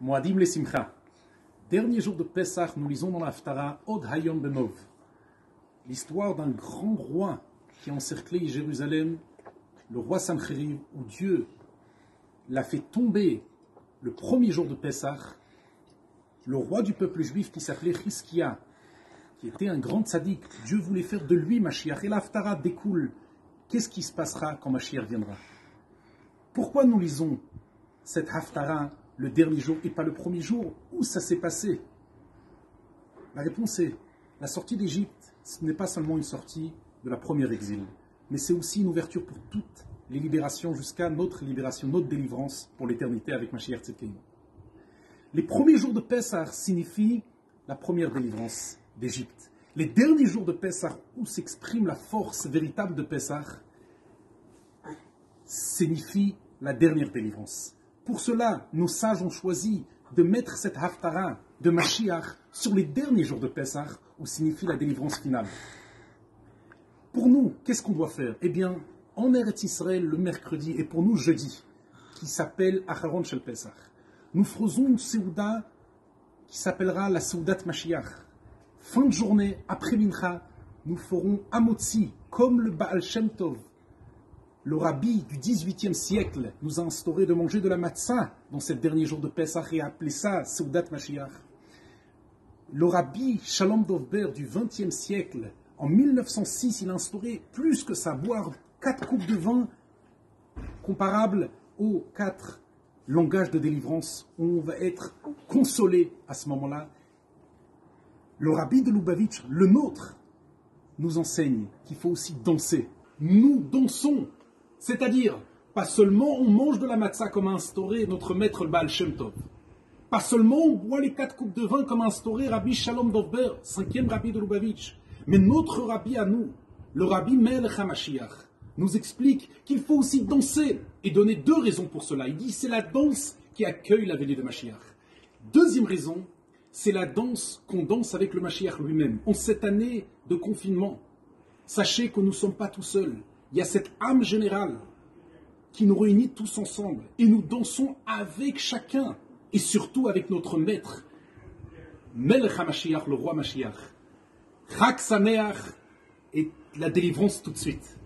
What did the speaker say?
Moadim le Simcha. Dernier jour de Pessah, nous lisons dans la Haftara Od Hayom Benov. L'histoire d'un grand roi qui a encerclé Jérusalem, le roi Sancheriv, où Dieu l'a fait tomber le premier jour de Pessah. Le roi du peuple juif qui s'appelait Chizkia, qui était un grand tzaddik, Dieu voulait faire de lui Mashiach. Et la Haftara découle. Qu'est-ce qui se passera quand Mashiach viendra? Pourquoi nous lisons cette Haftara le dernier jour et pas le premier jour? Où ça s'est passé? La réponse est, la sortie d'Égypte, ce n'est pas seulement une sortie de la première exil, mais c'est aussi une ouverture pour toutes les libérations jusqu'à notre libération, notre délivrance pour l'éternité avec Mashiach Tzidkeinu. Les premiers jours de Pessah signifient la première délivrance d'Égypte. Les derniers jours de Pessah, où s'exprime la force véritable de Pessah, signifie la dernière délivrance. Pour cela, nos sages ont choisi de mettre cette Haftara de Mashiach sur les derniers jours de Pessah, où signifie la délivrance finale. Pour nous, qu'est-ce qu'on doit faire? Eh bien, en Eretz Israël, le mercredi, et pour nous jeudi, qui s'appelle Acharon Shel Pessah, nous faisons une Seouda qui s'appellera la Seoudat Mashiach. Fin de journée, après Mincha, nous ferons Amotzi, comme le Baal Shem Tov. Le rabbi du XVIIIe siècle nous a instauré de manger de la matzah dans ces derniers jours de Pessah et a appelé ça Seoudat Mashiach. Le rabbi Shalom Dovber du XXe siècle, en 1906, il a instauré plus que ça, boire 4 coupes de vin comparables aux 4 langages de délivrance où on va être consolé à ce moment-là. Le rabbi de Lubavitch, le nôtre, nous enseigne qu'il faut aussi danser. Nous dansons, c'est-à-dire, pas seulement on mange de la matzah comme a instauré notre maître le Baal Shem Tov, pas seulement on boit les 4 coupes de vin comme a instauré Rabbi Shalom Dovber, 5e rabbi de Lubavitch, mais notre rabbi à nous, le rabbi Melech HaMashiach, nous explique qu'il faut aussi danser et donner 2 raisons pour cela. Il dit c'est la danse qui accueille la venue de Mashiach. Deuxième raison, c'est la danse qu'on danse avec le Mashiach lui-même. En cette année de confinement, sachez que nous ne sommes pas tout seuls. Il y a cette âme générale qui nous réunit tous ensemble et nous dansons avec chacun et surtout avec notre maître, Melech HaMashiach, le roi Mashiach. Chag Sameach et la délivrance tout de suite.